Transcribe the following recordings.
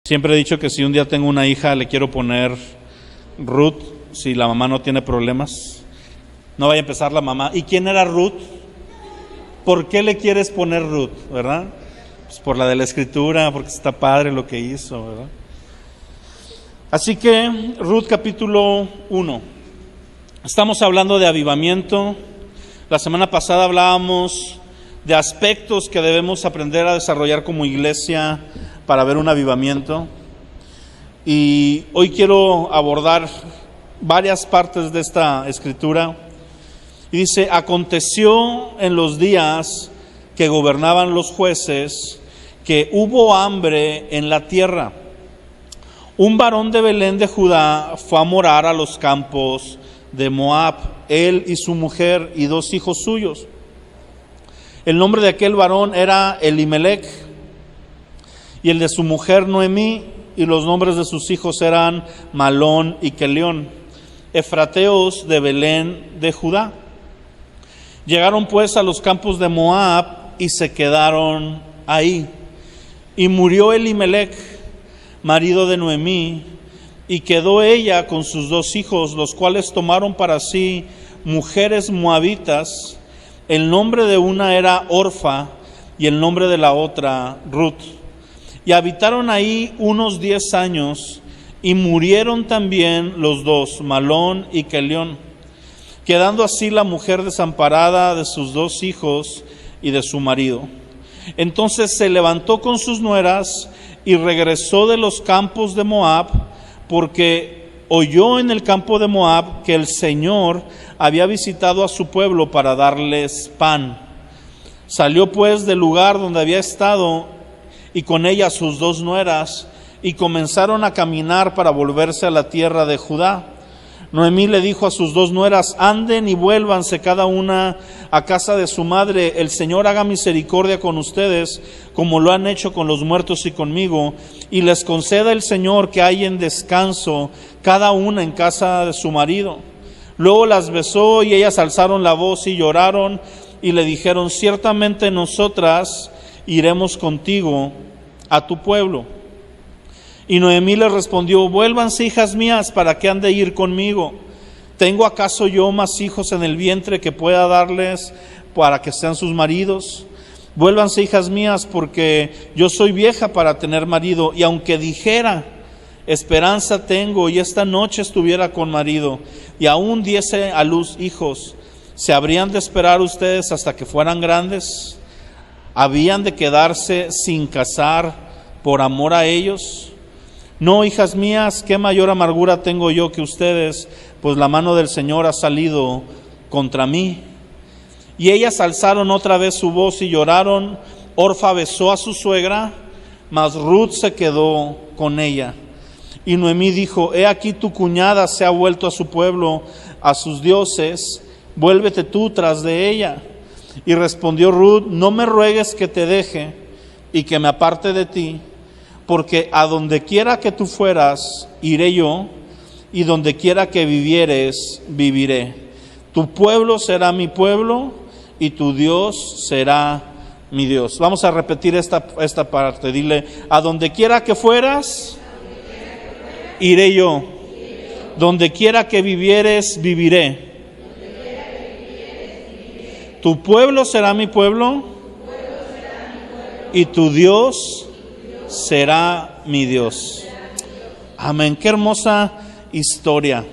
Siempre he dicho que si un día tengo una hija le quiero poner Ruth, si la mamá no tiene problemas. No vaya a empezar la mamá. ¿Y quién era Ruth? ¿Por qué le quieres poner Ruth, verdad? Pues por la de la Escritura, porque está padre lo que hizo, ¿verdad? Así que Ruth capítulo 1. Estamos hablando de avivamiento. La semana pasada hablábamos de aspectos que debemos aprender a desarrollar como iglesia para ver un avivamiento. Y hoy quiero abordar varias partes de esta escritura. Y dice: aconteció en los días que gobernaban los jueces, que hubo hambre en la tierra. Un varón de Belén de Judá fue a morar a los campos de Moab, él y su mujer y 2 hijos suyos. El nombre de aquel varón era Elimelech, y el de su mujer Noemí, y los nombres de sus hijos eran Malón y Kelión, efrateos de Belén de Judá. Llegaron pues a los campos de Moab y se quedaron ahí. Y murió Elimelech, marido de Noemí, y quedó ella con sus 2 hijos, los cuales tomaron para sí mujeres moabitas. El nombre de una era Orfa y el nombre de la otra Ruth. Y habitaron ahí unos 10 años, y murieron también los 2, Malón y Kelión, quedando así la mujer desamparada de sus 2 hijos y de su marido. Entonces se levantó con sus nueras y regresó de los campos de Moab, porque oyó en el campo de Moab que el Señor había visitado a su pueblo para darles pan. Salió pues del lugar donde había estado, y con ella sus 2 nueras, y comenzaron a caminar para volverse a la tierra de Judá. Noemí le dijo a sus 2 nueras: anden y vuélvanse cada una a casa de su madre. El Señor haga misericordia con ustedes, como lo han hecho con los muertos y conmigo, y les conceda el Señor que hallen descanso cada una en casa de su marido. Luego las besó, y ellas alzaron la voz y lloraron, y le dijeron: ciertamente nosotras iremos contigo a tu pueblo. Y Noemí le respondió: vuélvanse, hijas mías, ¿para qué han de ir conmigo? ¿Tengo acaso yo más hijos en el vientre que pueda darles para que sean sus maridos? Vuélvanse, hijas mías, porque yo soy vieja para tener marido, y aunque dijera: esperanza tengo, y esta noche estuviera con marido, y aún diese a luz hijos, ¿se habrían de esperar ustedes hasta que fueran grandes? ¿Habían de quedarse sin casar por amor a ellos? No, hijas mías, qué mayor amargura tengo yo que ustedes, pues la mano del Señor ha salido contra mí. Y ellas alzaron otra vez su voz y lloraron. Orfa besó a su suegra, mas Ruth se quedó con ella. Y Noemí dijo: he aquí tu cuñada se ha vuelto a su pueblo, a sus dioses, vuélvete tú tras de ella. Y respondió Ruth: no me ruegues que te deje y que me aparte de ti, porque a donde quiera que tú fueras, iré yo, y donde quiera que vivieres, viviré. Tu pueblo será mi pueblo, y tu Dios será mi Dios. Vamos a repetir esta parte. Dile: a donde quiera que fueras, iré yo. Donde quiera que vivieres, viviré. Tu pueblo será mi pueblo, y tu Dios será mi Dios. Amén. Qué hermosa historia.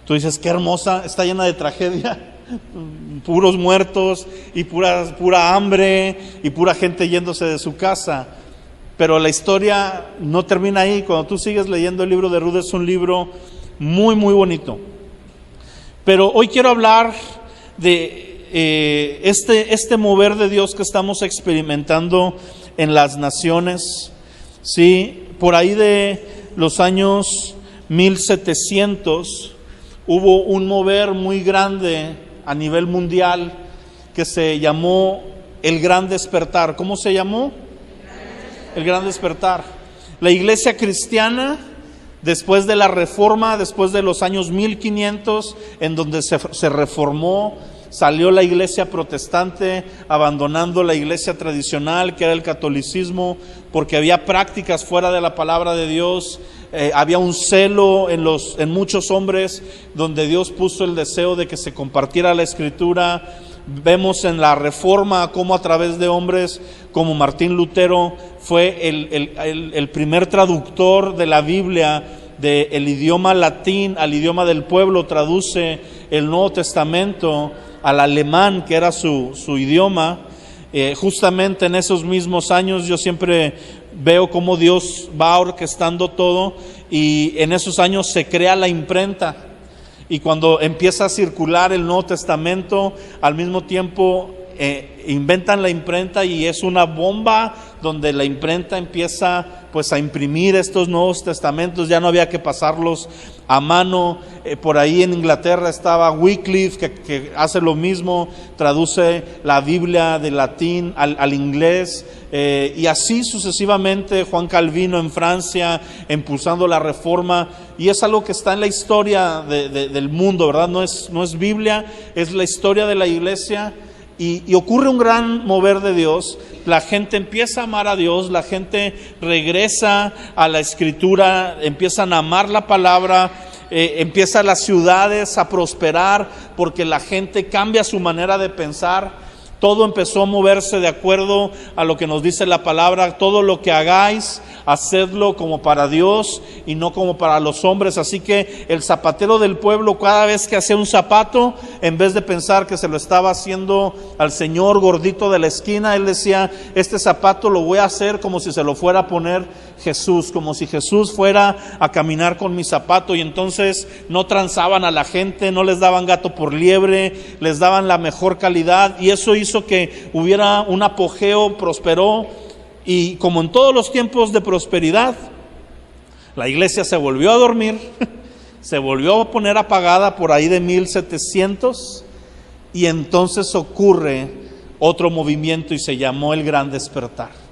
Tú dices: qué hermosa, está llena de tragedia, puros muertos y pura hambre y pura gente yéndose de su casa. Pero la historia no termina ahí. Cuando tú sigues leyendo el libro de Ruth, es un libro muy, muy bonito. Pero hoy quiero hablar de este mover de Dios que estamos experimentando en las naciones. Sí, por ahí de los años 1700 hubo un mover muy grande a nivel mundial que se llamó el Gran Despertar. ¿Cómo se llamó? El Gran Despertar. La iglesia cristiana, después de la Reforma, después de los años 1500, en donde se reformó, salió la iglesia protestante, abandonando la iglesia tradicional, que era el catolicismo, porque había prácticas fuera de la palabra de Dios. Había un celo en muchos hombres, donde Dios puso el deseo de que se compartiera la Escritura. Vemos en la Reforma cómo a través de hombres como Martín Lutero fue el primer traductor de la Biblia, del idioma latín al idioma del pueblo. Traduce el Nuevo Testamento al alemán, que era su idioma. Justamente en esos mismos años yo siempre veo cómo Dios va orquestando todo, y en esos años se crea la imprenta. Y cuando empieza a circular el Nuevo Testamento, al mismo tiempo inventan la imprenta, y es una bomba donde la imprenta empieza pues a imprimir estos Nuevos Testamentos. Ya no había que pasarlos a mano. Por ahí en Inglaterra estaba Wycliffe, que hace lo mismo, traduce la Biblia del latín al inglés, y así sucesivamente. Juan Calvino en Francia, impulsando la Reforma, y es algo que está en la historia del mundo, ¿verdad? No es Biblia, es la historia de la iglesia. Y ocurre un gran mover de Dios. La gente empieza a amar a Dios, la gente regresa a la Escritura, empiezan a amar la palabra, empiezan las ciudades a prosperar porque la gente cambia su manera de pensar. Todo empezó a moverse de acuerdo a lo que nos dice la palabra. Todo lo que hagáis, hacedlo como para Dios y no como para los hombres. Así que el zapatero del pueblo, cada vez que hacía un zapato, en vez de pensar que se lo estaba haciendo al señor gordito de la esquina, él decía: este zapato lo voy a hacer como si se lo fuera a poner Jesús, como si Jesús fuera a caminar con mi zapato. Y entonces no transaban a la gente, no les daban gato por liebre, les daban la mejor calidad, y eso hizo que hubiera un apogeo, prosperó. Y como en todos los tiempos de prosperidad, la iglesia se volvió a dormir, se volvió a poner apagada por ahí de 1700, y entonces ocurre otro movimiento y se llamó el Gran Despertar.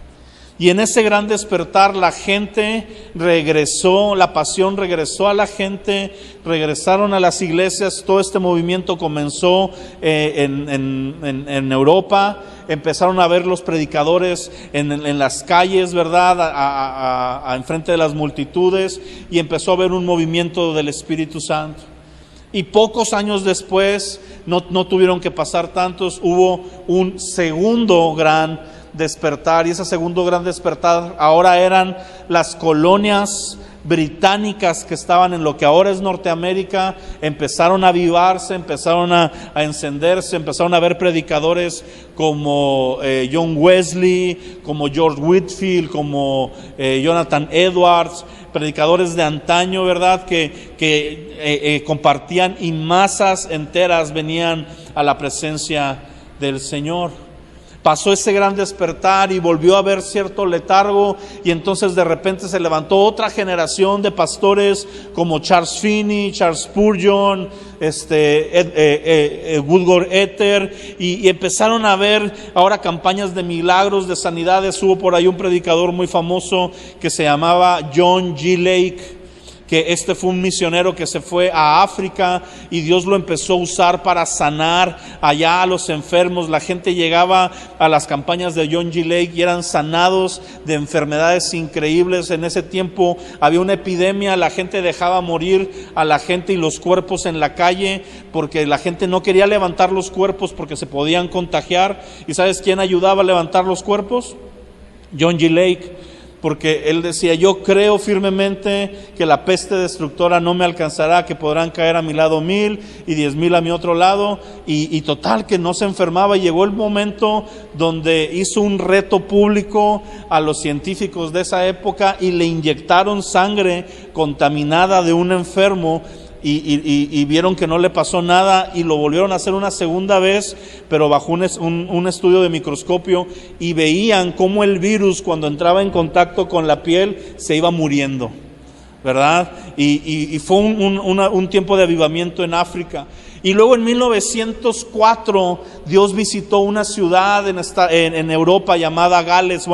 Y en ese gran despertar la gente regresó, la pasión regresó a la gente, regresaron a las iglesias. Todo este movimiento comenzó en Europa. Empezaron a ver los predicadores en las calles, ¿verdad? Enfrente de las multitudes, y empezó a haber un movimiento del Espíritu Santo. Y pocos años después, no tuvieron que pasar tantos, hubo un segundo gran despertar. Y ese segundo gran despertar ahora eran las colonias británicas que estaban en lo que ahora es Norteamérica. Empezaron a avivarse, empezaron a encenderse, empezaron a ver predicadores como John Wesley, como George Whitefield, como Jonathan Edwards, predicadores de antaño, ¿verdad? Que compartían, y masas enteras venían a la presencia del Señor. Pasó ese gran despertar y volvió a haber cierto letargo, y entonces de repente se levantó otra generación de pastores como Charles Finney, Charles Spurgeon, Woodrow Ether, y empezaron a ver ahora campañas de milagros, de sanidades. Hubo por ahí un predicador muy famoso que se llamaba John G. Lake, que fue un misionero que se fue a África, y Dios lo empezó a usar para sanar allá a los enfermos. La gente llegaba a las campañas de John G. Lake y eran sanados de enfermedades increíbles. En ese tiempo había una epidemia, la gente dejaba morir a la gente y los cuerpos en la calle, porque la gente no quería levantar los cuerpos porque se podían contagiar. ¿Y sabes quién ayudaba a levantar los cuerpos? John G. Lake. Porque él decía: yo creo firmemente que la peste destructora no me alcanzará, que podrán caer a mi lado 1000 y 10,000 a mi otro lado. Y total, que no se enfermaba. Y llegó el momento donde hizo un reto público a los científicos de esa época, y le inyectaron sangre contaminada de un enfermo. Y vieron que no le pasó nada, y lo volvieron a hacer una segunda vez, pero bajo un estudio de microscopio, y veían cómo el virus, cuando entraba en contacto con la piel, se iba muriendo, ¿verdad? Y fue un tiempo de avivamiento en África. Y luego en 1904 Dios visitó una ciudad en Europa llamada Gales,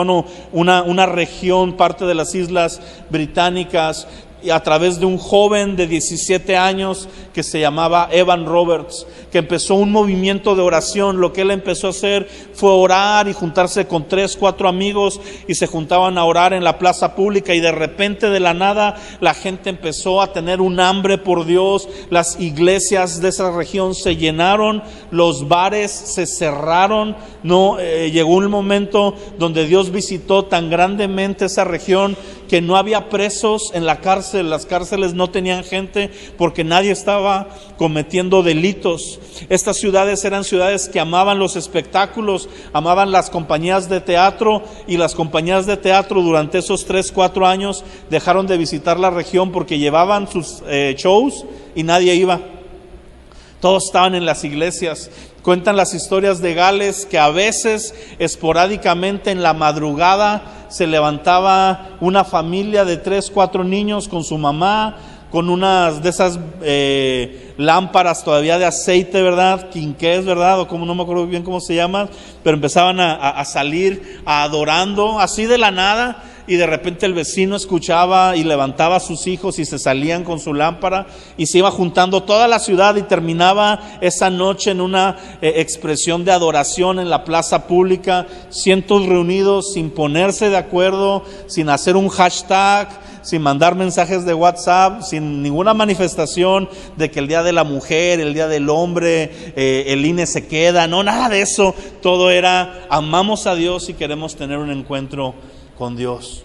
una región, parte de las islas británicas, y a través de un joven de 17 años que se llamaba Evan Roberts, que empezó un movimiento de oración. Lo que él empezó a hacer fue orar y juntarse con 3, 4 amigos, y se juntaban a orar en la plaza pública, y de repente, de la nada, la gente empezó a tener un hambre por Dios. Las iglesias de esa región se llenaron, los bares se cerraron. Llegó un momento donde Dios visitó tan grandemente esa región que no había presos en la cárcel. Las cárceles no tenían gente porque nadie estaba cometiendo delitos. Estas ciudades eran ciudades que amaban los espectáculos, amaban las compañías de teatro, y las compañías de teatro durante esos 3, 4 años dejaron de visitar la región porque llevaban sus shows y nadie iba. Todos estaban en las iglesias. Cuentan las historias de Gales que a veces, esporádicamente, en la madrugada, se levantaba una familia de 3, 4 niños con su mamá, con unas de esas lámparas todavía de aceite, ¿verdad? Quinqués, ¿verdad? O como, no me acuerdo bien cómo se llama, pero empezaban a salir adorando así de la nada. Y de repente el vecino escuchaba y levantaba a sus hijos y se salían con su lámpara, y se iba juntando toda la ciudad, y terminaba esa noche en una expresión de adoración en la plaza pública, cientos reunidos sin ponerse de acuerdo, sin hacer un hashtag, sin mandar mensajes de WhatsApp, sin ninguna manifestación de que el día de la mujer, el día del hombre, el INE se queda, no, nada de eso. Todo era: amamos a Dios y queremos tener un encuentro con Dios.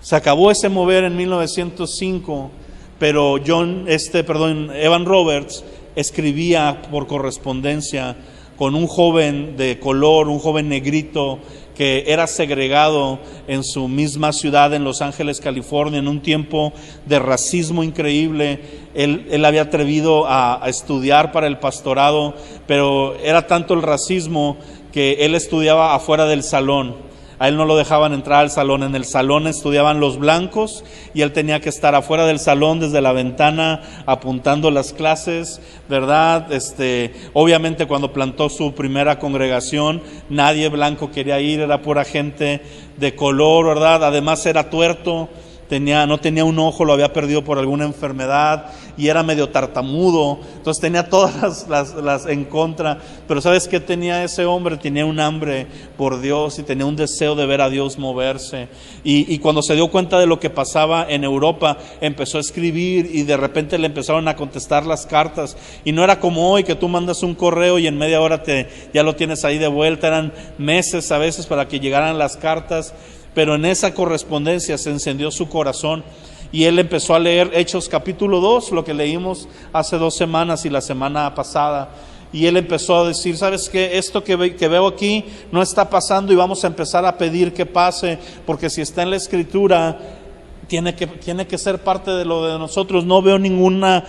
Se acabó ese mover en 1905, pero Evan Roberts escribía por correspondencia con un joven de color, un joven negrito que era segregado en su misma ciudad, en Los Ángeles, California, en un tiempo de racismo increíble. Él había atrevido a estudiar para el pastorado, pero era tanto el racismo que él estudiaba afuera del salón. A él no lo dejaban entrar al salón. En el salón estudiaban los blancos y él tenía que estar afuera del salón desde la ventana apuntando las clases, ¿verdad? Obviamente cuando plantó su primera congregación, nadie blanco quería ir, era pura gente de color, ¿verdad? Además era tuerto. No tenía un ojo, lo había perdido por alguna enfermedad, y era medio tartamudo. Entonces tenía todas las en contra. Pero ¿sabes qué tenía ese hombre? Tenía un hambre por Dios y tenía un deseo de ver a Dios moverse. Y cuando se dio cuenta de lo que pasaba en Europa, empezó a escribir, y de repente le empezaron a contestar las cartas. Y no era como hoy, que tú mandas un correo y en media hora ya lo tienes ahí de vuelta. Eran meses a veces para que llegaran las cartas. Pero en esa correspondencia se encendió su corazón, y él empezó a leer Hechos capítulo 2, lo que leímos hace 2 semanas y la semana pasada. Y él empezó a decir: ¿sabes qué? Esto que veo aquí no está pasando, y vamos a empezar a pedir que pase, porque si está en la Escritura, tiene que ser parte de lo de nosotros. No veo ninguna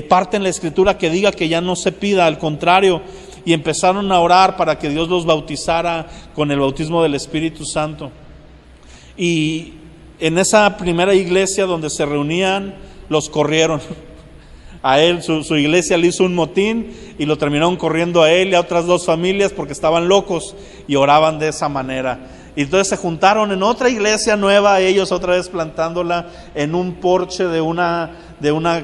parte en la Escritura que diga que ya no se pida, al contrario. Y empezaron a orar para que Dios los bautizara con el bautismo del Espíritu Santo. Y en esa primera iglesia donde se reunían, los corrieron. A él, su iglesia le hizo un motín y lo terminaron corriendo a él y a otras 2 familias porque estaban locos y oraban de esa manera. Y entonces se juntaron en otra iglesia nueva, ellos otra vez plantándola en un porche de una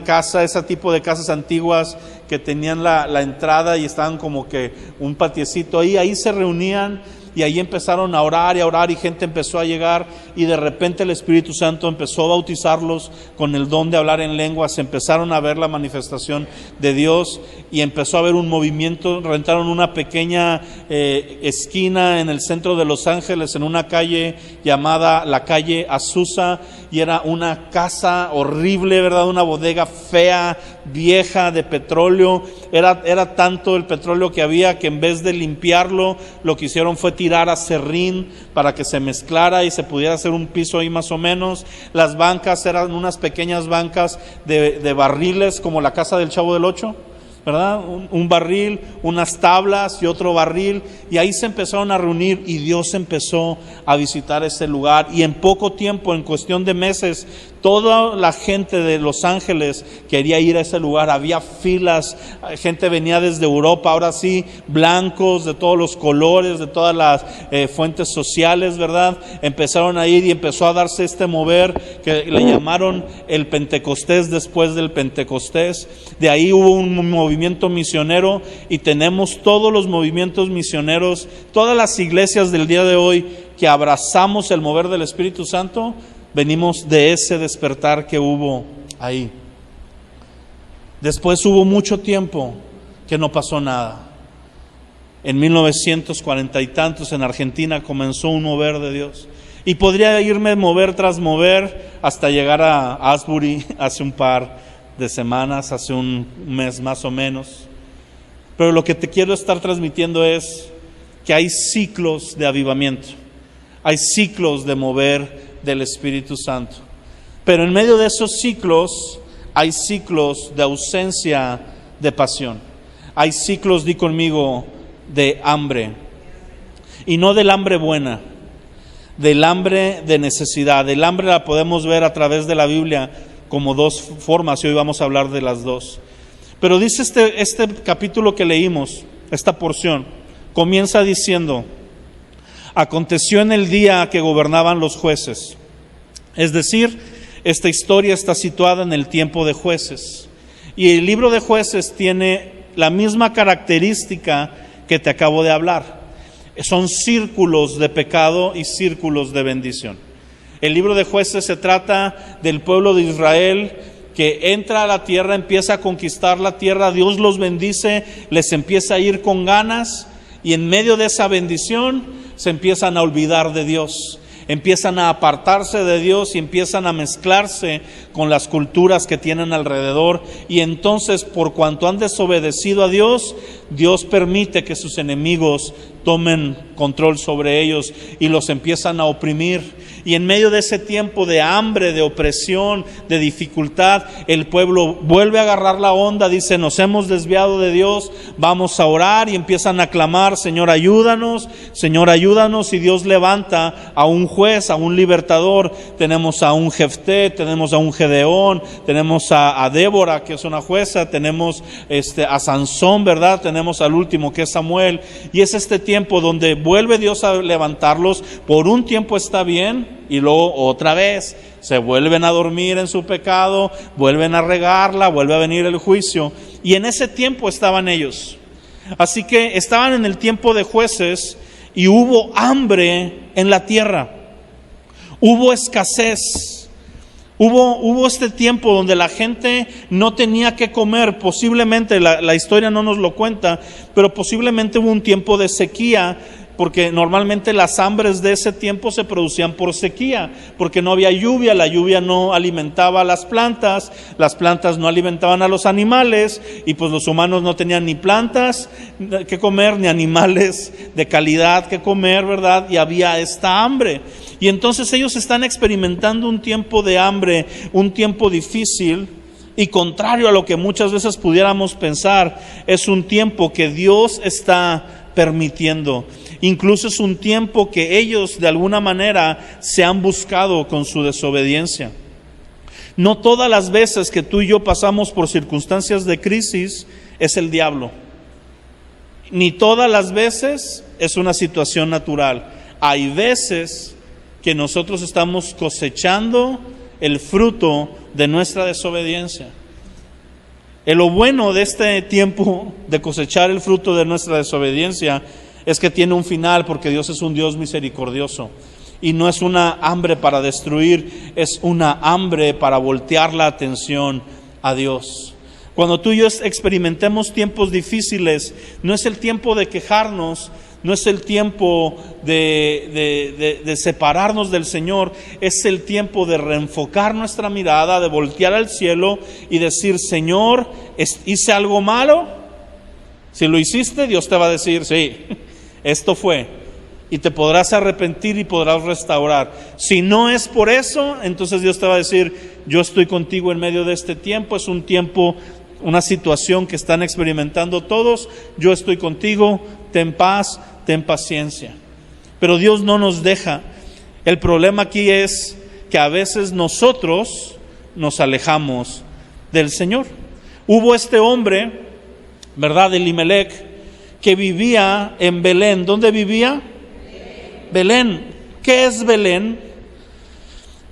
casa, ese tipo de casas antiguas que tenían la entrada y estaban como que un patiecito ahí se reunían. Y ahí empezaron a orar, y gente empezó a llegar, y de repente el Espíritu Santo empezó a bautizarlos con el don de hablar en lenguas. Empezaron a ver la manifestación de Dios, y empezó a haber un movimiento. Rentaron una pequeña esquina en el centro de Los Ángeles, en una calle llamada la calle Azusa, y era una casa horrible, ¿verdad? Una bodega fea, vieja, de petróleo. Era tanto el petróleo que había que en vez de limpiarlo, lo que hicieron fue tirar aserrín para que se mezclara y se pudiera hacer un piso ahí más o menos. Las bancas eran unas pequeñas bancas de barriles, como la casa del Chavo del Ocho, ¿verdad? Un barril, unas tablas y otro barril, y ahí se empezaron a reunir y Dios empezó a visitar ese lugar, y en poco tiempo, en cuestión de meses, toda la gente de Los Ángeles quería ir a ese lugar. Había filas, gente venía desde Europa, ahora sí, blancos de todos los colores, de todas las fuentes sociales, ¿verdad? Empezaron a ir y empezó a darse este mover que le llamaron el Pentecostés después del Pentecostés. De ahí hubo un movimiento misionero, y tenemos todos los movimientos misioneros, todas las iglesias del día de hoy que abrazamos el mover del Espíritu Santo. Venimos de ese despertar que hubo ahí. Después hubo mucho tiempo que no pasó nada. En 1940 y tantos en Argentina comenzó un mover de Dios. Y podría irme mover tras mover hasta llegar a Asbury hace un par de semanas, hace un mes más o menos. Pero lo que te quiero estar transmitiendo es que hay ciclos de avivamiento. Hay ciclos de mover del Espíritu Santo. Pero en medio de esos ciclos hay ciclos de ausencia de pasión. Hay ciclos, di conmigo, de hambre. Y no del hambre buena, del hambre de necesidad. El hambre la podemos ver a través de la Biblia como dos formas, y hoy vamos a hablar de las dos. Pero dice este capítulo que leímos, esta porción, comienza diciendo: aconteció en el día que gobernaban los jueces. Es decir, esta historia está situada en el tiempo de Jueces. Y el libro de Jueces tiene la misma característica que te acabo de hablar. Son círculos de pecado y círculos de bendición. El libro de Jueces se trata del pueblo de Israel que entra a la tierra, empieza a conquistar la tierra, Dios los bendice, les empieza a ir con ganas, y en medio de esa bendición se empiezan a olvidar de Dios, empiezan a apartarse de Dios y empiezan a mezclarse con las culturas que tienen alrededor. Y entonces, por cuanto han desobedecido a Dios, Dios permite que sus enemigos tomen control sobre ellos y los empiezan a oprimir. Y en medio de ese tiempo de hambre, de opresión, de dificultad, el pueblo vuelve a agarrar la onda, dice: nos hemos desviado de Dios, vamos a orar, y empiezan a clamar: Señor, ayúdanos, Señor, ayúdanos. Y Dios levanta a un juez, a un libertador. Tenemos a un Jefté, tenemos a un Gedeón, tenemos a Débora, que es una jueza, tenemos a Sansón, ¿verdad? Tenemos al último, que es Samuel. Y es este tiempo donde vuelve Dios a levantarlos. Por un tiempo está bien, y luego otra vez se vuelven a dormir en su pecado, vuelven a regarla, vuelve a venir el juicio. Y en ese tiempo estaban ellos. Así que estaban en el tiempo de Jueces, y hubo hambre en la tierra, hubo escasez. Hubo este tiempo donde la gente no tenía que comer. Posiblemente, la historia no nos lo cuenta, pero posiblemente hubo un tiempo de sequía, porque normalmente las hambres de ese tiempo se producían por sequía, porque no había lluvia, la lluvia no alimentaba a las plantas no alimentaban a los animales, y pues los humanos no tenían ni plantas que comer, ni animales de calidad que comer, ¿verdad? Y había esta hambre. Y entonces ellos están experimentando un tiempo de hambre, un tiempo difícil, y contrario a lo que muchas veces pudiéramos pensar, es un tiempo que Dios está permitiendo. Incluso es un tiempo que ellos de alguna manera se han buscado con su desobediencia. No todas las veces que tú y yo pasamos por circunstancias de crisis es el diablo, ni todas las veces es una situación natural. Hay veces que nosotros estamos cosechando el fruto de nuestra desobediencia. Lo bueno de este tiempo de cosechar el fruto de nuestra desobediencia es que tiene un final, porque Dios es un Dios misericordioso. Y no es una hambre para destruir, es una hambre para voltear la atención a Dios. Cuando tú y yo experimentemos tiempos difíciles, no es el tiempo de quejarnos, no es el tiempo de separarnos del Señor, es el tiempo de reenfocar nuestra mirada, de voltear al cielo y decir: Señor, ¿hice algo malo? Si lo hiciste, Dios te va a decir: sí, esto fue, y te podrás arrepentir y podrás restaurar. Si no es por eso, entonces Dios te va a decir: yo estoy contigo en medio de este tiempo. Es un tiempo una situación que están experimentando todos, yo estoy contigo, ten paz, ten paciencia. Pero Dios no nos deja. El problema aquí es que a veces nosotros nos alejamos del Señor. Hubo este hombre, ¿verdad? Elimelec, que vivía en Belén. ¿Dónde vivía? Belén. ¿Qué es Belén?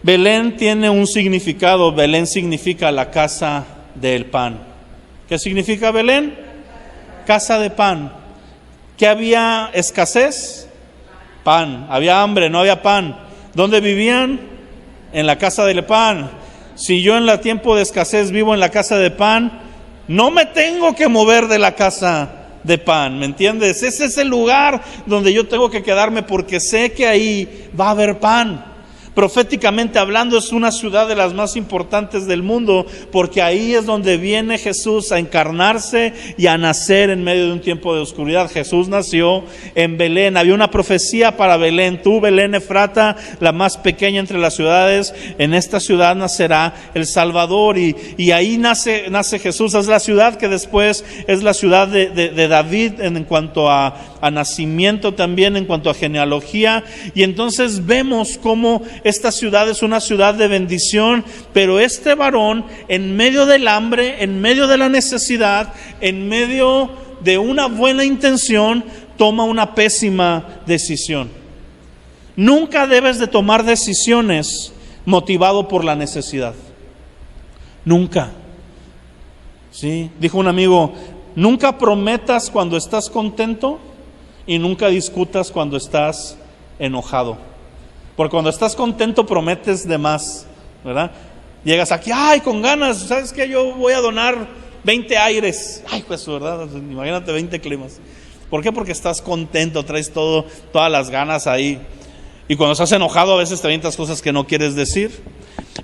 Belén tiene un significado. Belén significa la casa del pan. ¿Qué significa Belén? Casa de pan. ¿Qué había escasez? Pan. Había hambre, no había pan. ¿Dónde vivían? En la casa del pan. Si yo en el tiempo de escasez vivo en la casa de pan, no me tengo que mover de la casa de pan, ¿me entiendes? Ese es el lugar donde yo tengo que quedarme porque sé que ahí va a haber pan. Proféticamente hablando, es una ciudad de las más importantes del mundo, porque ahí es donde viene Jesús a encarnarse y a nacer en medio de un tiempo de oscuridad. Jesús nació en Belén. Había una profecía para Belén. Tú, Belén Efrata, la más pequeña entre las ciudades, en esta ciudad nacerá el Salvador. Y ahí nace Jesús. Es la ciudad que después es la ciudad de David en cuanto a nacimiento, también en cuanto a genealogía. Y entonces vemos cómo esta ciudad es una ciudad de bendición, pero este varón, en medio del hambre, en medio de la necesidad, en medio de una buena intención, toma una pésima decisión. Nunca debes de tomar decisiones motivado por la necesidad. Nunca. ¿Sí? Dijo un amigo, nunca prometas cuando estás contento y nunca discutas cuando estás enojado. Porque cuando estás contento prometes de más, ¿verdad? Llegas aquí, ay, con ganas, ¿sabes qué? Yo voy a donar 20 aires. Ay, pues, ¿verdad? Imagínate 20 climas. ¿Por qué? Porque estás contento, traes todas las ganas ahí. Y cuando estás enojado a veces te avientas cosas que no quieres decir.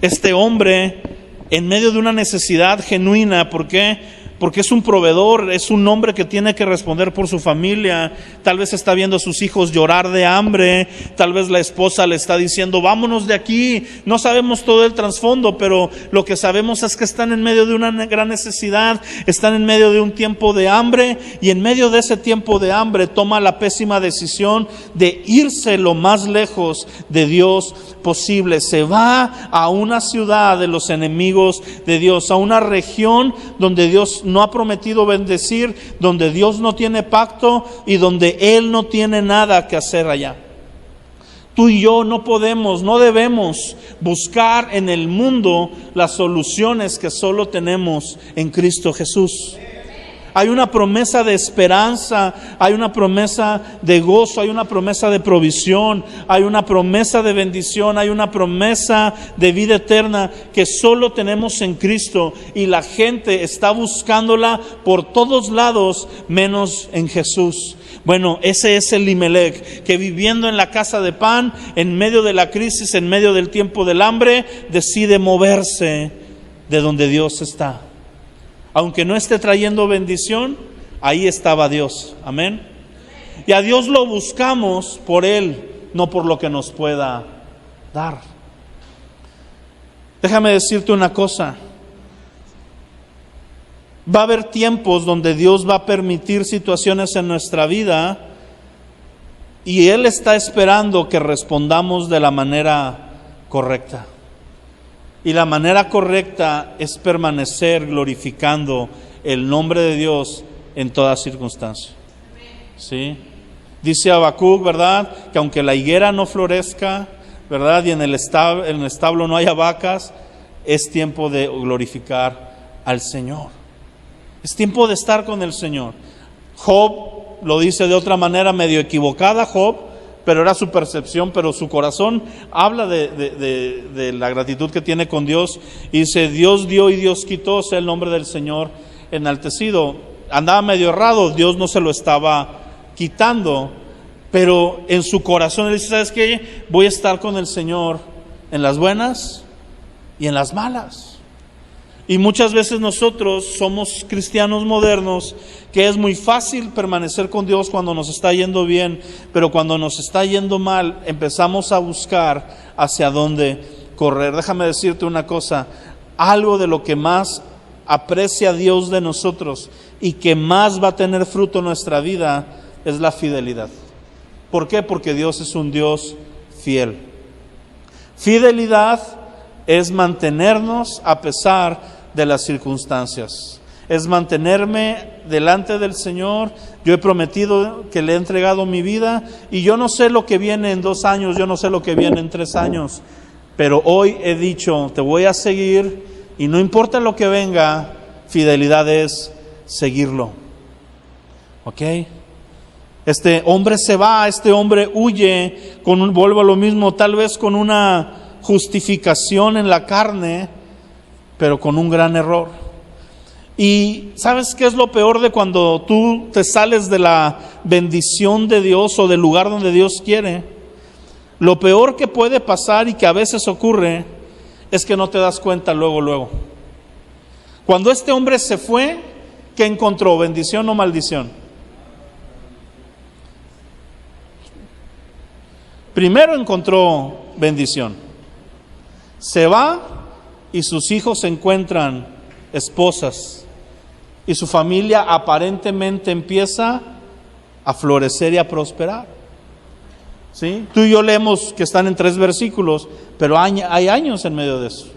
Este hombre, en medio de una necesidad genuina, ¿por qué? Porque es un proveedor, es un hombre que tiene que responder por su familia. Tal vez está viendo a sus hijos llorar de hambre, tal vez la esposa le está diciendo, vámonos de aquí. No sabemos todo el trasfondo, pero lo que sabemos es que están en medio de una gran necesidad, están en medio de un tiempo de hambre, y en medio de ese tiempo de hambre toma la pésima decisión de irse lo más lejos de Dios posible. Se va a una ciudad de los enemigos de Dios, a una región donde Dios no ha prometido bendecir, donde Dios no tiene pacto y donde Él no tiene nada que hacer allá. Tú y yo no podemos, no debemos buscar en el mundo las soluciones que solo tenemos en Cristo Jesús. Hay una promesa de esperanza, hay una promesa de gozo, hay una promesa de provisión, hay una promesa de bendición, hay una promesa de vida eterna que solo tenemos en Cristo, y la gente está buscándola por todos lados menos en Jesús. Bueno, ese es Elimelec, que viviendo en la casa de pan, en medio de la crisis, en medio del tiempo del hambre, decide moverse de donde Dios está. Aunque no esté trayendo bendición, ahí estaba Dios. Amén. Y a Dios lo buscamos por Él, no por lo que nos pueda dar. Déjame decirte una cosa. Va a haber tiempos donde Dios va a permitir situaciones en nuestra vida y Él está esperando que respondamos de la manera correcta. Y la manera correcta es permanecer glorificando el nombre de Dios en toda circunstancia. ¿Sí? Dice Habacuc, ¿verdad? Que aunque la higuera no florezca, ¿verdad? Y en el establo no haya vacas, es tiempo de glorificar al Señor. Es tiempo de estar con el Señor. Job lo dice de otra manera medio equivocada, Job, pero era su percepción, pero su corazón habla de la gratitud que tiene con Dios. Y dice, Dios dio y Dios quitó, sea el nombre del Señor enaltecido. Andaba medio errado, Dios no se lo estaba quitando, pero en su corazón él dice, ¿sabes qué? Voy a estar con el Señor en las buenas y en las malas. Y muchas veces nosotros somos cristianos modernos, que es muy fácil permanecer con Dios cuando nos está yendo bien, pero cuando nos está yendo mal, empezamos a buscar hacia dónde correr. Déjame decirte una cosa, algo de lo que más aprecia a Dios de nosotros y que más va a tener fruto en nuestra vida es la fidelidad. ¿Por qué? Porque Dios es un Dios fiel. Fidelidad es mantenernos a pesar de las circunstancias. Es mantenerme delante del Señor. Yo he prometido que le he entregado mi vida y yo no sé lo que viene en 2 años, yo no sé lo que viene en 3 años, pero hoy he dicho, te voy a seguir y no importa lo que venga, fidelidad es seguirlo. ¿Ok? Este hombre se va, este hombre huye, vuelvo a lo mismo, tal vez con una justificación en la carne, pero con un gran error. Y ¿sabes qué es lo peor de cuando tú te sales de la bendición de Dios o del lugar donde Dios quiere? Lo peor que puede pasar y que a veces ocurre es que no te das cuenta luego. Cuando este hombre se fue, ¿qué encontró? ¿Bendición o maldición? Primero encontró bendición. Se va y sus hijos encuentran esposas y su familia aparentemente empieza a florecer y a prosperar. ¿Sí? Tú y yo leemos que están en 3 versículos, pero hay años en medio de eso.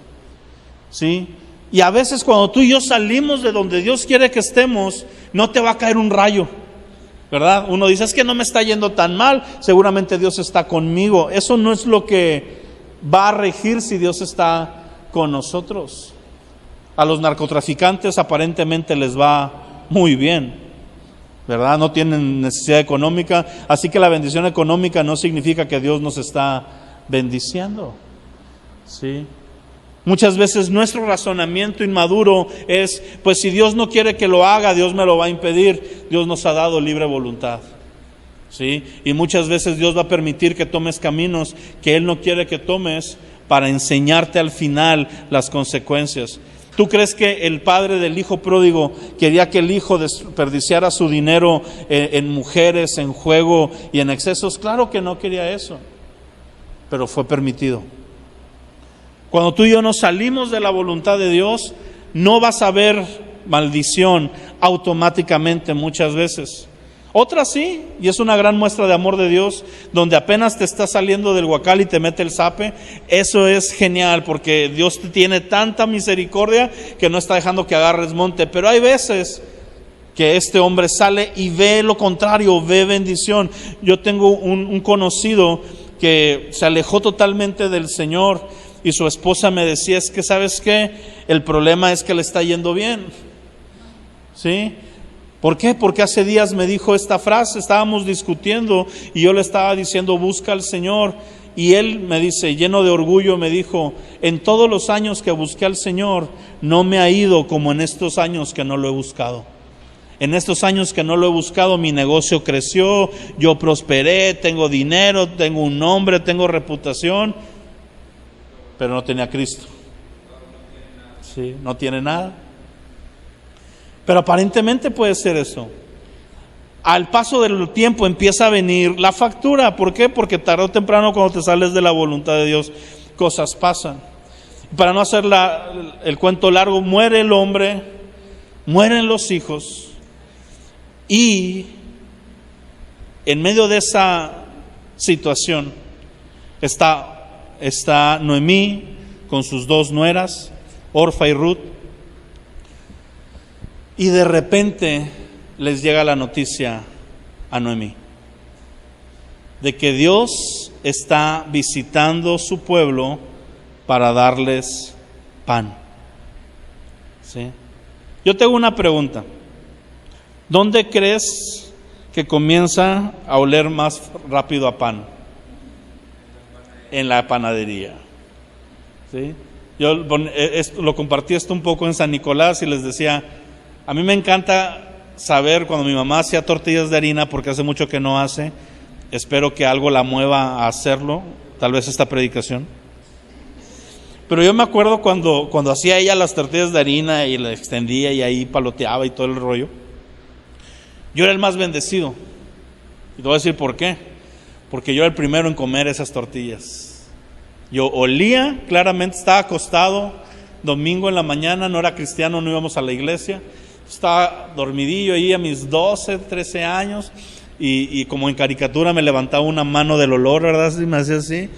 ¿Sí? Y a veces cuando tú y yo salimos de donde Dios quiere que estemos, no te va a caer un rayo, ¿verdad? Uno dice, es que no me está yendo tan mal, seguramente Dios está conmigo. Eso no es lo que va a regir si Dios está con nosotros. A los narcotraficantes aparentemente les va muy bien, ¿verdad? No tienen necesidad económica, así que la bendición económica no significa que Dios nos está bendiciendo. ¿Sí? Muchas veces nuestro razonamiento inmaduro es, pues si Dios no quiere que lo haga, Dios me lo va a impedir. Dios nos ha dado libre voluntad. ¿Sí? Y muchas veces Dios va a permitir que tomes caminos que Él no quiere que tomes para enseñarte al final las consecuencias. ¿Tú crees que el padre del hijo pródigo quería que el hijo desperdiciara su dinero en mujeres, en juego y en excesos? Claro que no quería eso, pero fue permitido. Cuando tú y yo nos salimos de la voluntad de Dios, no vas a ver maldición automáticamente muchas veces. Otras sí, y es una gran muestra de amor de Dios, donde apenas te está saliendo del huacal y te mete el zape. Eso es genial, porque Dios te tiene tanta misericordia que no está dejando que agarres monte. Pero hay veces que este hombre sale y ve lo contrario, ve bendición. Yo tengo un conocido que se alejó totalmente del Señor y su esposa me decía, es que ¿sabes qué? El problema es que le está yendo bien. ¿Sí? ¿Por qué? Porque hace días me dijo esta frase, estábamos discutiendo y yo le estaba diciendo, busca al Señor. Y él me dice, lleno de orgullo, me dijo, en todos los años que busqué al Señor, no me ha ido como en estos años que no lo he buscado. En estos años que no lo he buscado, mi negocio creció, yo prosperé, tengo dinero, tengo un nombre, tengo reputación, pero no tenía a Cristo. Sí, no tiene nada. Pero aparentemente puede ser eso. Al paso del tiempo empieza a venir la factura. ¿Por qué? Porque tarde o temprano, cuando te sales de la voluntad de Dios, cosas pasan. Para no hacer el cuento largo, muere el hombre, mueren los hijos, y en medio de esa situación está Noemí con sus 2 nueras, Orfa y Ruth. Y de repente les llega la noticia a Noemí de que Dios está visitando su pueblo para darles pan. ¿Sí? Yo tengo una pregunta. ¿Dónde crees que comienza a oler más rápido a pan? En la panadería. ¿Sí? Yo lo compartí esto un poco en San Nicolás y les decía, a mí me encanta saber cuando mi mamá hacía tortillas de harina, porque hace mucho que no hace. Espero que algo la mueva a hacerlo, tal vez esta predicación. Pero yo me acuerdo cuando hacía ella las tortillas de harina y la extendía y ahí paloteaba y todo el rollo. Yo era el más bendecido. Y te voy a decir por qué. Porque yo era el primero en comer esas tortillas. Yo olía, claramente estaba acostado, domingo en la mañana, no era cristiano, no íbamos a la iglesia. Estaba dormidillo ahí a mis 12, 13 años y como en caricatura me levantaba una mano del olor, ¿verdad? Y me hacía así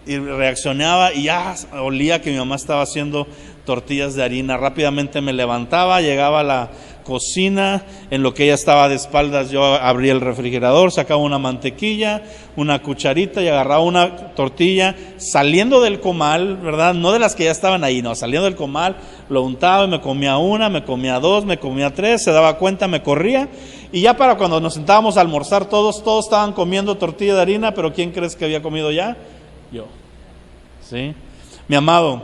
y reaccionaba y ya olía que mi mamá estaba haciendo tortillas de harina. Rápidamente me levantaba, llegaba a la cocina, en lo que ella estaba de espaldas yo abría el refrigerador, sacaba una mantequilla, una cucharita y agarraba una tortilla saliendo del comal, ¿verdad? No de las que ya estaban ahí, no, saliendo del comal, lo untaba y me comía una, me comía dos, me comía tres, se daba cuenta, me corría y ya para cuando nos sentábamos a almorzar todos estaban comiendo tortilla de harina, pero ¿quién crees que había comido ya? Yo. ¿Sí? Mi amado,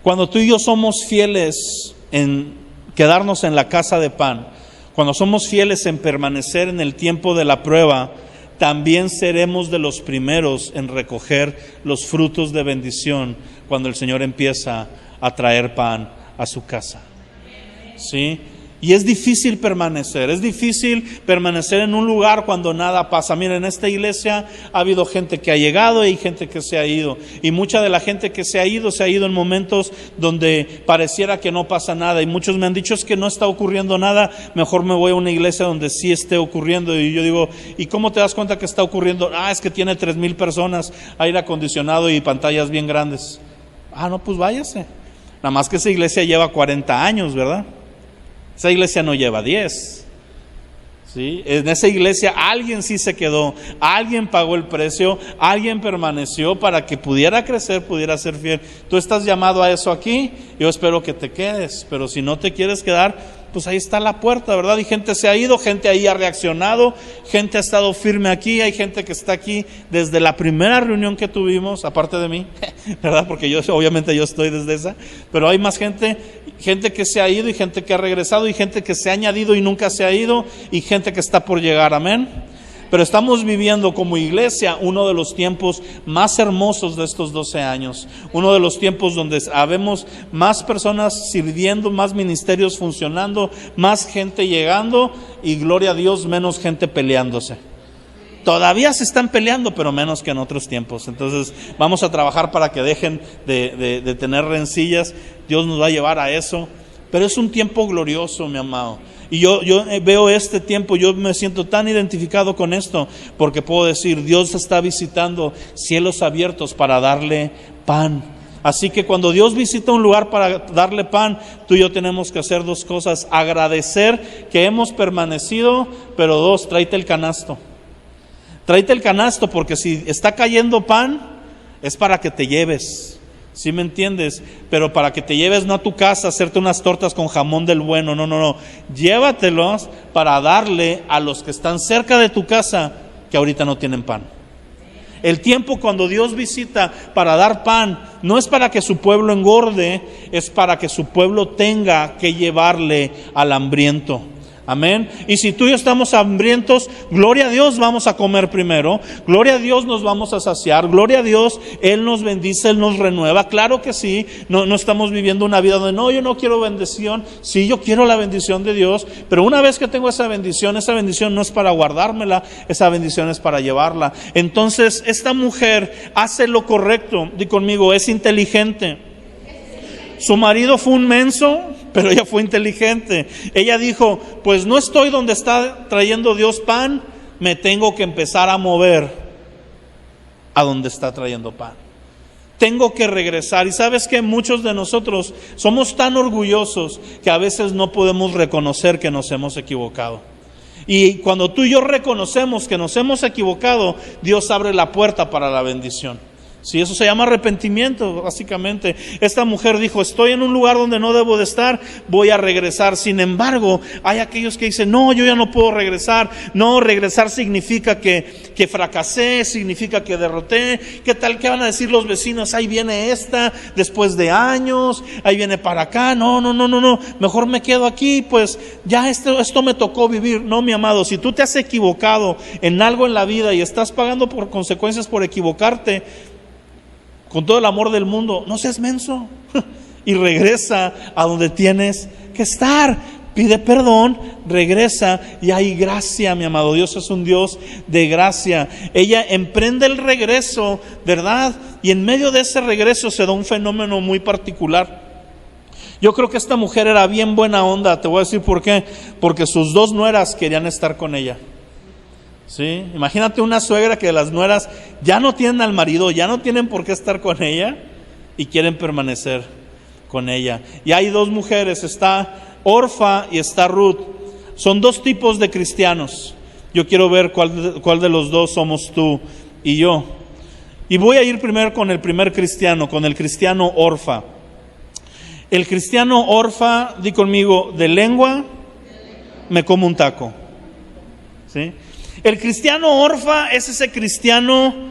cuando tú y yo somos fieles en quedarnos en la casa de pan, cuando somos fieles en permanecer en el tiempo de la prueba, también seremos de los primeros en recoger los frutos de bendición cuando el Señor empieza a traer pan a su casa. ¿Sí? Y es difícil permanecer en un lugar cuando nada pasa. Miren, en esta iglesia ha habido gente que ha llegado y gente que se ha ido. Y mucha de la gente que se ha ido en momentos donde pareciera que no pasa nada. Y muchos me han dicho, es que no está ocurriendo nada, mejor me voy a una iglesia donde sí esté ocurriendo. Y yo digo, ¿y cómo te das cuenta que está ocurriendo? Es que tiene 3,000 personas, aire acondicionado y pantallas bien grandes. No, pues váyase. Nada más que esa iglesia lleva 40 años, ¿verdad? Esa iglesia no lleva 10. ¿Sí? En esa iglesia alguien sí se quedó, alguien pagó el precio, alguien permaneció para que pudiera crecer, pudiera ser fiel. Tú estás llamado a eso aquí, yo espero que te quedes, pero si no te quieres quedar, pues ahí está la puerta, ¿verdad? Y gente se ha ido, gente ahí ha reaccionado, gente ha estado firme aquí, hay gente que está aquí desde la primera reunión que tuvimos, aparte de mí, ¿verdad? Porque obviamente yo estoy desde esa, pero hay más gente que se ha ido y gente que ha regresado y gente que se ha añadido y nunca se ha ido y gente que está por llegar, amén. Pero estamos viviendo como iglesia uno de los tiempos más hermosos de estos 12 años. Uno de los tiempos donde habemos más personas sirviendo, más ministerios funcionando, más gente llegando y gloria a Dios, menos gente peleándose. Todavía se están peleando, pero menos que en otros tiempos. Entonces vamos a trabajar para que dejen de tener rencillas. Dios nos va a llevar a eso. Pero es un tiempo glorioso, mi amado. Y yo veo este tiempo, yo me siento tan identificado con esto, porque puedo decir, Dios está visitando cielos abiertos para darle pan. Así que cuando Dios visita un lugar para darle pan, tú y yo tenemos que hacer dos cosas: agradecer que hemos permanecido, pero dos, tráete el canasto. Tráete el canasto, porque si está cayendo pan, es para que te lleves. ¿Sí me entiendes? Pero para que te lleves no a tu casa a hacerte unas tortas con jamón del bueno, no. Llévatelos para darle a los que están cerca de tu casa que ahorita no tienen pan. El tiempo cuando Dios visita para dar pan no es para que su pueblo engorde, es para que su pueblo tenga que llevarle al hambriento. Amén. Y si tú y yo estamos hambrientos, gloria a Dios, vamos a comer primero. Gloria a Dios, nos vamos a saciar. Gloria a Dios, Él nos bendice, Él nos renueva. Claro que sí, no estamos viviendo una vida donde no, yo no quiero bendición. Sí, yo quiero la bendición de Dios, pero una vez que tengo esa bendición no es para guardármela, esa bendición es para llevarla. Entonces, esta mujer hace lo correcto. Di conmigo, es inteligente. Su marido fue un menso, pero ella fue inteligente. Ella dijo, pues no estoy donde está trayendo Dios pan, me tengo que empezar a mover a donde está trayendo pan. Tengo que regresar. Y sabes que muchos de nosotros somos tan orgullosos que a veces no podemos reconocer que nos hemos equivocado. Y cuando tú y yo reconocemos que nos hemos equivocado, Dios abre la puerta para la bendición. Sí, eso se llama arrepentimiento, básicamente. Esta mujer dijo, estoy en un lugar donde no debo de estar, voy a regresar. Sin embargo, hay aquellos que dicen, no, yo ya no puedo regresar. No, regresar significa que fracasé, significa que derroté. ¿Qué tal? ¿Qué van a decir los vecinos? Ahí viene esta, después de años, ahí viene para acá. No, mejor me quedo aquí, pues ya esto me tocó vivir. No, mi amado, si tú te has equivocado en algo en la vida y estás pagando por consecuencias por equivocarte, con todo el amor del mundo, no seas menso y regresa a donde tienes que estar. pide perdón, regresa y hay gracia, mi amado. Dios es un Dios de gracia. Ella emprende el regreso, ¿verdad? Y en medio de ese regreso se da un fenómeno muy particular. Yo creo que esta mujer era bien buena onda. Te voy a decir por qué. Porque sus dos nueras querían estar con ella. ¿Sí? Imagínate una suegra que las nueras ya no tienen al marido, ya no tienen por qué estar con ella y quieren permanecer con ella. Y hay dos mujeres, está Orfa y está Ruth. Son dos tipos de cristianos. Yo quiero ver cuál de los dos somos tú y yo. Y voy a ir primero con el primer cristiano, con el cristiano Orfa. El cristiano Orfa, di conmigo, de lengua me como un taco. ¿Sí? El cristiano Orfa es ese cristiano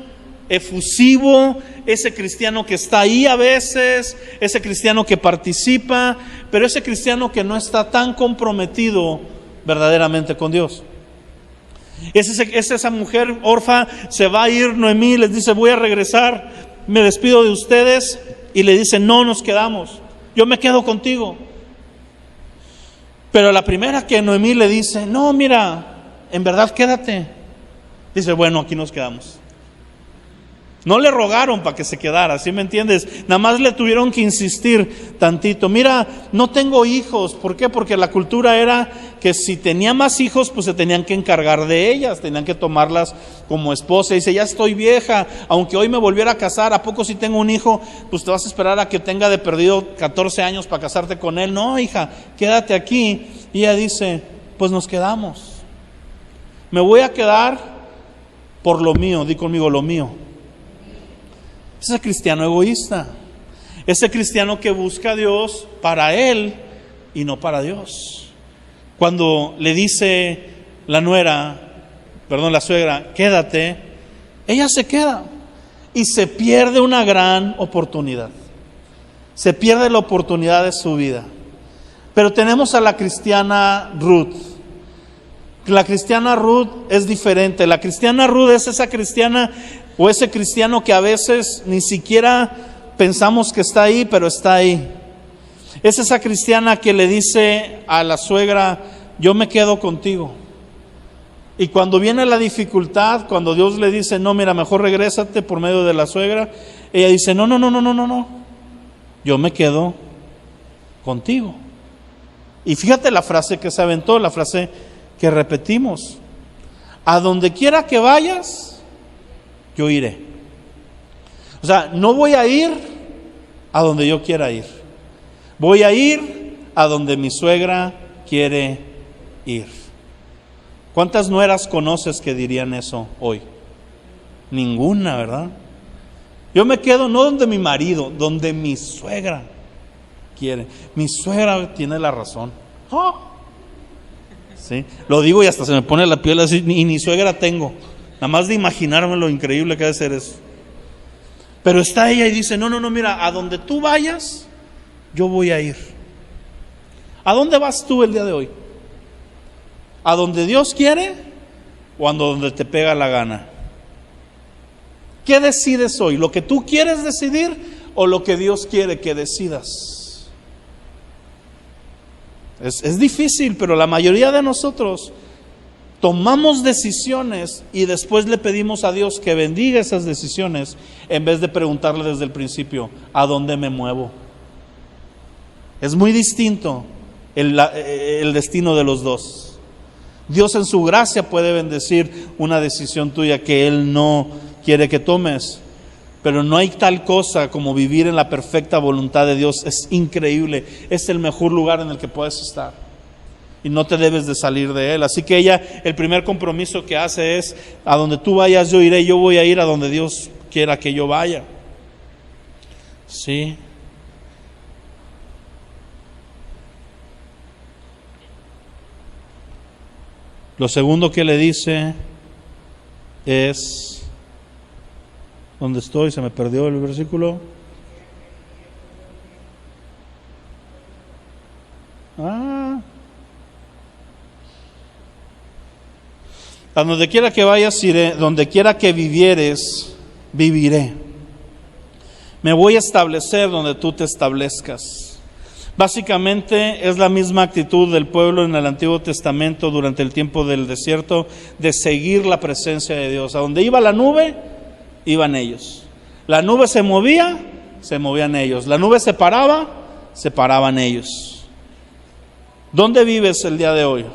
efusivo, ese cristiano que está ahí a veces, ese cristiano que participa, pero ese cristiano que no está tan comprometido verdaderamente con Dios. Es esa mujer Orfa, se va a ir Noemí, les dice voy a regresar, me despido de ustedes, y le dice no, nos quedamos, yo me quedo contigo. Pero la primera que Noemí le dice, no, mira, en verdad quédate, dice bueno, aquí nos quedamos. No le rogaron para que se quedara, ¿sí me entiendes? Nada más le tuvieron que insistir tantito. Mira, no tengo hijos. ¿Por qué? Porque la cultura era que si tenía más hijos, pues se tenían que encargar de ellas, tenían que tomarlas como esposa. Y dice, ya estoy vieja, aunque hoy me volviera a casar, ¿a poco si tengo un hijo? Pues te vas a esperar a que tenga de perdido 14 años para casarte con él. No, hija, quédate aquí. Y ella dice, pues nos quedamos. Me voy a quedar por lo mío, di conmigo lo mío. Ese cristiano egoísta, ese cristiano que busca a Dios para él y no para Dios. Cuando le dice la suegra, quédate, ella se queda y se pierde una gran oportunidad. Se pierde la oportunidad de su vida. Pero tenemos a la cristiana Ruth. La cristiana Ruth es diferente. La cristiana Ruth es esa cristiana o ese cristiano que a veces ni siquiera pensamos que está ahí, pero está ahí. Es esa cristiana que le dice a la suegra, yo me quedo contigo. Y cuando viene la dificultad, cuando Dios le dice, no, mira, mejor regrésate por medio de la suegra, ella dice, no, yo me quedo contigo. Y fíjate la frase que se aventó, la frase que repetimos, a donde quiera que vayas, yo iré. O sea, no voy a ir a donde yo quiera ir. Voy a ir a donde mi suegra quiere ir. ¿Cuántas nueras conoces que dirían eso hoy? Ninguna, ¿verdad? Yo me quedo no donde mi marido, donde mi suegra quiere. Mi suegra tiene la razón. ¡Oh! ¿Sí? Lo digo y hasta se me pone la piel así, y ni suegra tengo. Nada más de imaginarme lo increíble que ha de ser eso. Pero está ella y dice, no, mira, a donde tú vayas, yo voy a ir. ¿A dónde vas tú el día de hoy? ¿A donde Dios quiere o a donde te pega la gana? ¿Qué decides hoy? ¿Lo que tú quieres decidir o lo que Dios quiere que decidas? Es difícil, pero la mayoría de nosotros tomamos decisiones y después le pedimos a Dios que bendiga esas decisiones en vez de preguntarle desde el principio, ¿a dónde me muevo? Es muy distinto el destino de los dos. Dios en su gracia puede bendecir una decisión tuya que Él no quiere que tomes, pero no hay tal cosa como vivir en la perfecta voluntad de Dios. Es increíble, es el mejor lugar en el que puedes estar. Y no te debes de salir de él. Así que ella, el primer compromiso que hace es, a donde tú vayas yo iré, yo voy a ir a donde Dios quiera que yo vaya. Sí. Lo segundo que le dice es, ¿dónde estoy? Se me perdió el versículo. A donde quiera que vayas iré, donde quiera que vivieres, viviré. Me voy a establecer donde tú te establezcas. Básicamente es la misma actitud del pueblo en el Antiguo Testamento durante el tiempo del desierto, de seguir la presencia de Dios. A donde iba la nube, iban ellos. La nube se movía, se movían ellos. La nube se paraba, se paraban ellos. ¿Dónde vives el día de hoy?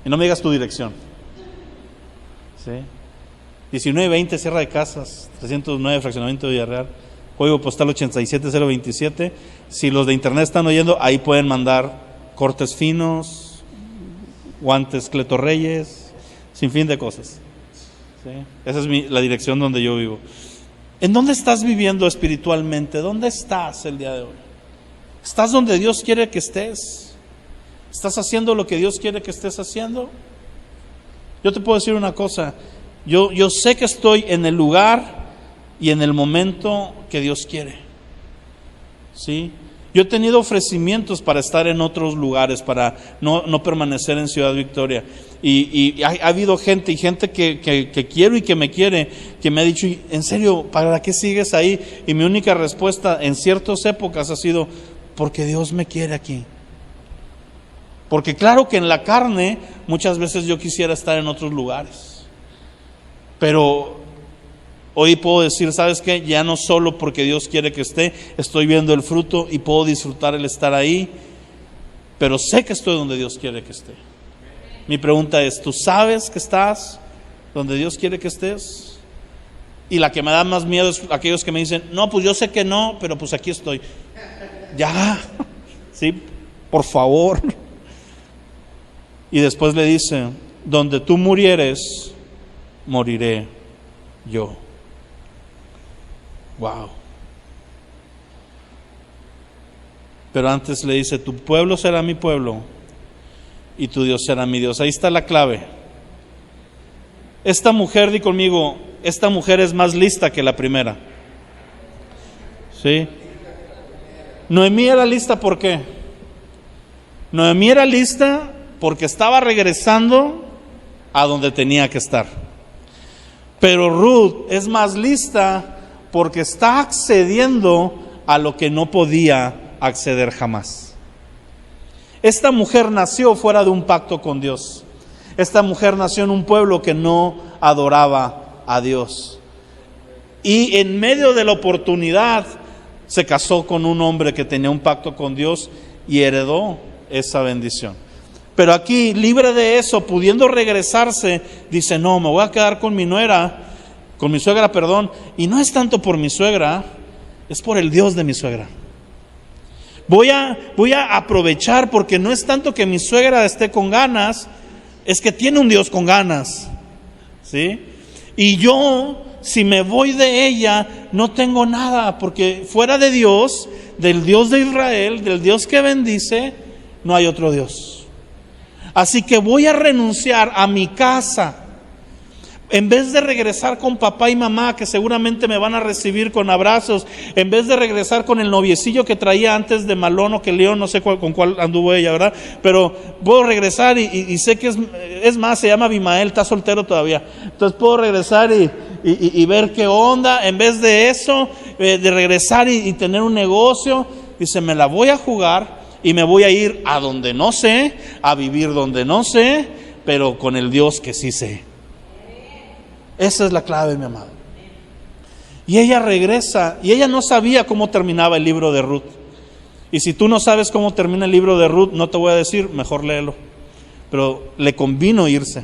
Y no me digas tu dirección. ¿Sí? 1920, Sierra de Casas, 309, Fraccionamiento de Villarreal, código postal 87027. Si los de internet están oyendo, ahí pueden mandar cortes finos, guantes Cleto Reyes, sin fin de cosas. ¿Sí? Esa es la dirección donde yo vivo. ¿En dónde estás viviendo espiritualmente? ¿Dónde estás el día de hoy? ¿Estás donde Dios quiere que estés? ¿Estás haciendo lo que Dios quiere que estés haciendo? Yo te puedo decir una cosa. Yo sé que estoy en el lugar y en el momento que Dios quiere. ¿Sí? Yo he tenido ofrecimientos para estar en otros lugares, para no permanecer en Ciudad Victoria. Y ha habido gente que quiero y que me quiere, que me ha dicho, en serio, ¿para qué sigues ahí? Y mi única respuesta en ciertas épocas ha sido, porque Dios me quiere aquí. Porque claro que en la carne muchas veces yo quisiera estar en otros lugares. Pero hoy puedo decir, ¿sabes qué? Ya no solo porque Dios quiere que esté, estoy viendo el fruto y puedo disfrutar el estar ahí, pero sé que estoy donde Dios quiere que esté. Mi pregunta es, ¿tú sabes que estás donde Dios quiere que estés? Y la que me da más miedo es aquellos que me dicen, no, pues yo sé que no, pero pues aquí estoy. Ya, sí, por favor. Y después le dice, donde tú murieres, moriré yo. Wow. Pero antes le dice, tu pueblo será mi pueblo y tu Dios será mi Dios. Ahí está la clave. Esta mujer, di conmigo, esta mujer es más lista que la primera. ¿Sí? Noemí era lista, ¿por qué? Noemí era lista porque estaba regresando a donde tenía que estar. Pero Ruth es más lista porque está accediendo a lo que no podía acceder jamás. Esta mujer nació fuera de un pacto con Dios. Esta mujer nació en un pueblo que no adoraba a Dios. Y en medio de la oportunidad se casó con un hombre que tenía un pacto con Dios y heredó esa bendición. Pero aquí, libre de eso, pudiendo regresarse, dice, no, me voy a quedar con mi suegra, y no es tanto por mi suegra, es por el Dios de mi suegra. Voy a aprovechar, porque no es tanto que mi suegra esté con ganas, es que tiene un Dios con ganas, ¿sí? Y yo, si me voy de ella, no tengo nada, porque fuera de Dios, del Dios de Israel, del Dios que bendice, no hay otro Dios. Así que voy a renunciar a mi casa. En vez de regresar con papá y mamá, que seguramente me van a recibir con abrazos, en vez de regresar con el noviecillo que traía antes de Malón o que León, no sé con cuál anduvo ella, ¿verdad? Pero puedo regresar y sé que es más, se llama Abimael, está soltero todavía. Entonces puedo regresar y ver qué onda. En vez de eso, de regresar y tener un negocio, dice, me la voy a jugar y me voy a ir a donde no sé, a vivir donde no sé, pero con el Dios que sí sé. Esa es la clave, mi amado. Y ella regresa, y ella no sabía cómo terminaba el libro de Ruth. Y si tú no sabes cómo termina el libro de Ruth, no te voy a decir, mejor léelo. Pero le convino irse,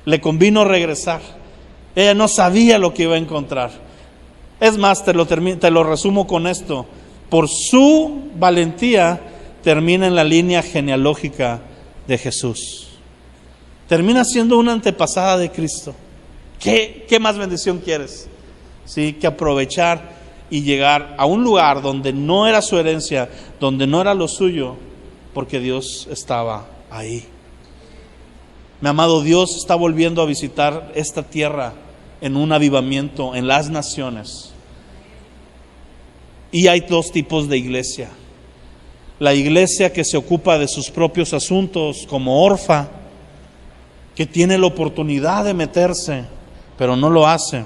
le convino regresar. Ella no sabía lo que iba a encontrar. Es más, te lo resumo con esto. Por su valentía termina en la línea genealógica de Jesús. Termina siendo una antepasada de Cristo. ¿Qué más bendición quieres? Sí, que aprovechar y llegar a un lugar donde no era su herencia, donde no era lo suyo, porque Dios estaba ahí. Mi amado, Dios está volviendo a visitar esta tierra en un avivamiento en las naciones. Y hay dos tipos de iglesia. La iglesia que se ocupa de sus propios asuntos, como Orfa, que tiene la oportunidad de meterse, pero no lo hace.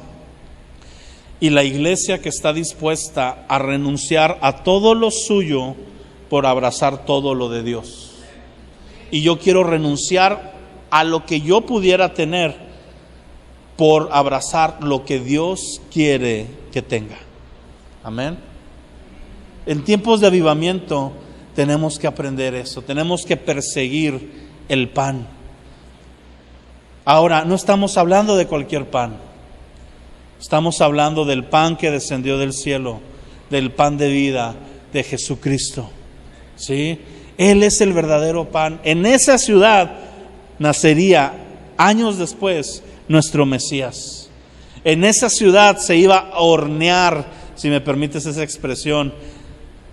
Y la iglesia que está dispuesta a renunciar a todo lo suyo por abrazar todo lo de Dios. Y yo quiero renunciar a lo que yo pudiera tener por abrazar lo que Dios quiere que tenga. Amén. En tiempos de avivamiento tenemos que aprender eso, tenemos que perseguir el pan. Ahora, no estamos hablando de cualquier pan, estamos hablando del pan que descendió del cielo, del pan de vida de Jesucristo. ¿Sí? Él es el verdadero pan. En esa ciudad nacería años después nuestro Mesías. En esa ciudad se iba a hornear, si me permites esa expresión,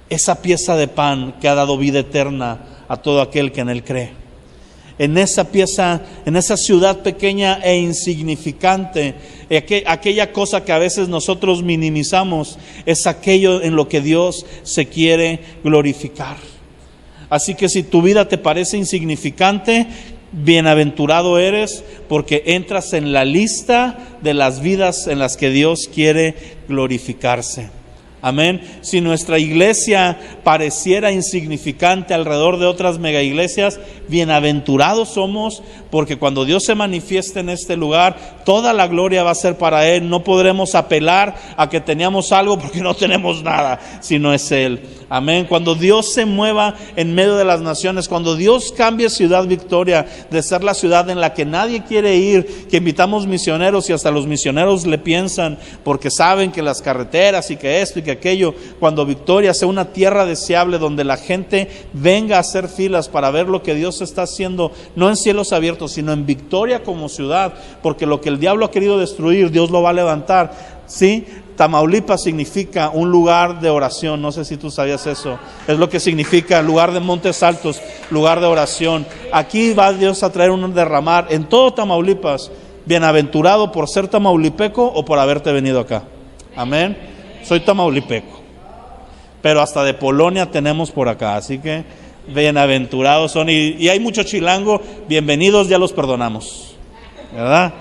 esa pieza de pan que ha dado vida eterna a todo aquel que en Él cree. En esa pieza, en esa ciudad pequeña e insignificante, aquella cosa que a veces nosotros minimizamos, es aquello en lo que Dios se quiere glorificar. Así que si tu vida te parece insignificante, bienaventurado eres, porque entras en la lista de las vidas en las que Dios quiere glorificarse. Amén. Si nuestra iglesia pareciera insignificante alrededor de otras mega iglesias, bienaventurados somos, porque cuando Dios se manifieste en este lugar, toda la gloria va a ser para Él. No podremos apelar a que teníamos algo porque no tenemos nada, si no es Él. Amén. Cuando Dios se mueva en medio de las naciones, cuando Dios cambie Ciudad Victoria de ser la ciudad en la que nadie quiere ir, que invitamos misioneros y hasta los misioneros le piensan porque saben que las carreteras y que esto y que aquello, cuando Victoria sea una tierra deseable donde la gente venga a hacer filas para ver lo que Dios está haciendo, no en cielos abiertos, sino en Victoria como ciudad, porque lo que el diablo ha querido destruir, Dios lo va a levantar. ¿Sí? Tamaulipas significa un lugar de oración, no sé si tú sabías eso, es lo que significa lugar de montes altos, lugar de oración. Aquí va Dios a traer un derramar en todo Tamaulipas. Bienaventurado por ser tamaulipeco o por haberte venido acá. Amén. Soy tamaulipeco, pero hasta de Polonia tenemos por acá, así que bienaventurados son. Y hay mucho chilango, bienvenidos, ya los perdonamos, ¿verdad?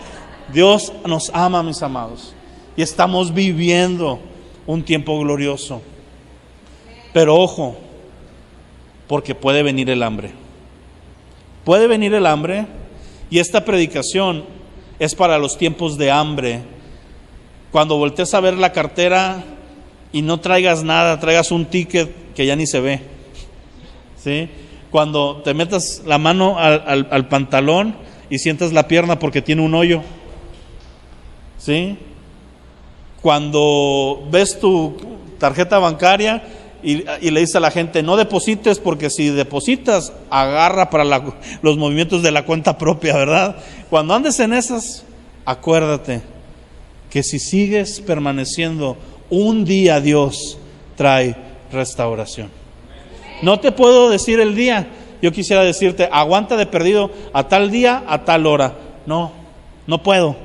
Dios nos ama, mis amados. Y estamos viviendo un tiempo glorioso. Pero ojo, porque puede venir el hambre. Puede venir el hambre, y esta predicación es para los tiempos de hambre. Cuando voltees a ver la cartera y no traigas nada, traigas un ticket que ya ni se ve. ¿Sí? Cuando te metas la mano al pantalón y sientas la pierna porque tiene un hoyo. ¿Sí? Cuando ves tu tarjeta bancaria y le dices a la gente, no deposites, porque si depositas, agarra para los movimientos de la cuenta propia, ¿verdad? Cuando andes en esas, acuérdate que si sigues permaneciendo, un día Dios trae restauración. No te puedo decir el día. Yo quisiera decirte, aguanta de perdido a tal día, a tal hora. No puedo.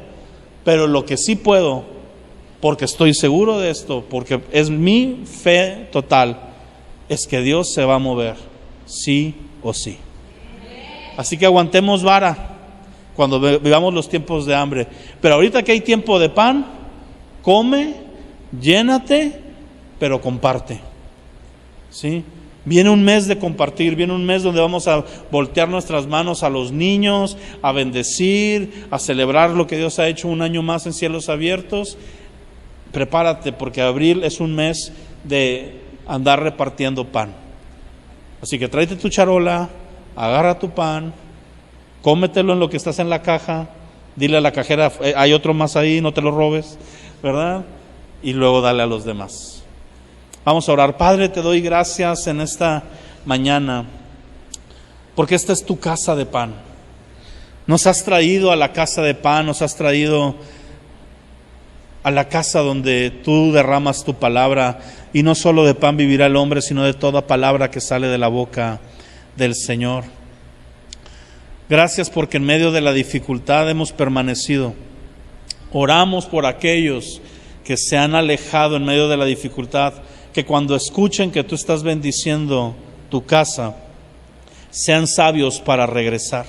Pero lo que sí puedo, porque estoy seguro de esto, porque es mi fe total, es que Dios se va a mover, sí o sí. Así que aguantemos vara cuando vivamos los tiempos de hambre. Pero ahorita que hay tiempo de pan, come, llénate, pero comparte. ¿Sí? Viene un mes de compartir, viene un mes donde vamos a voltear nuestras manos a los niños, a bendecir, a celebrar lo que Dios ha hecho un año más en cielos abiertos. Prepárate, porque abril es un mes de andar repartiendo pan. Así que tráete tu charola, agarra tu pan, cómetelo en lo que estás en la caja, dile a la cajera, hay otro más ahí, no te lo robes, ¿verdad? Y luego dale a los demás. Vamos a orar. Padre, te doy gracias en esta mañana, porque esta es tu casa de pan. Nos has traído a la casa de pan, nos has traído a la casa donde tú derramas tu palabra, y no solo de pan vivirá el hombre, sino de toda palabra que sale de la boca del Señor. Gracias porque en medio de la dificultad hemos permanecido. Oramos por aquellos que se han alejado en medio de la dificultad, que cuando escuchen que tú estás bendiciendo tu casa, sean sabios para regresar.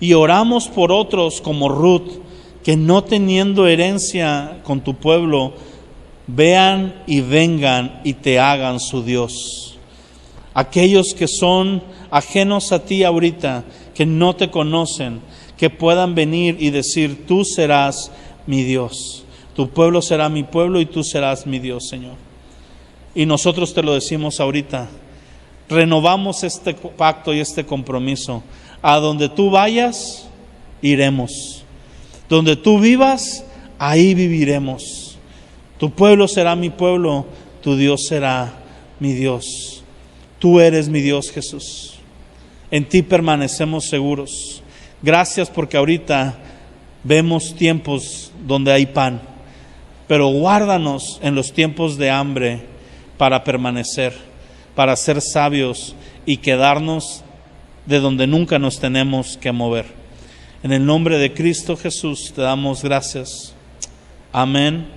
Y oramos por otros como Ruth, que no teniendo herencia con tu pueblo, vean y vengan y te hagan su Dios. Aquellos que son ajenos a ti ahorita, que no te conocen, que puedan venir y decir, tú serás mi Dios. Tu pueblo será mi pueblo y tú serás mi Dios, Señor. Y nosotros te lo decimos ahorita. Renovamos este pacto y este compromiso. A donde tú vayas, iremos. Donde tú vivas, ahí viviremos. Tu pueblo será mi pueblo, tu Dios será mi Dios. Tú eres mi Dios, Jesús. En ti permanecemos seguros. Gracias porque ahorita vemos tiempos donde hay pan, pero guárdanos en los tiempos de hambre para permanecer, para ser sabios y quedarnos de donde nunca nos tenemos que mover. En el nombre de Cristo Jesús te damos gracias. Amén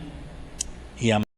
y amén.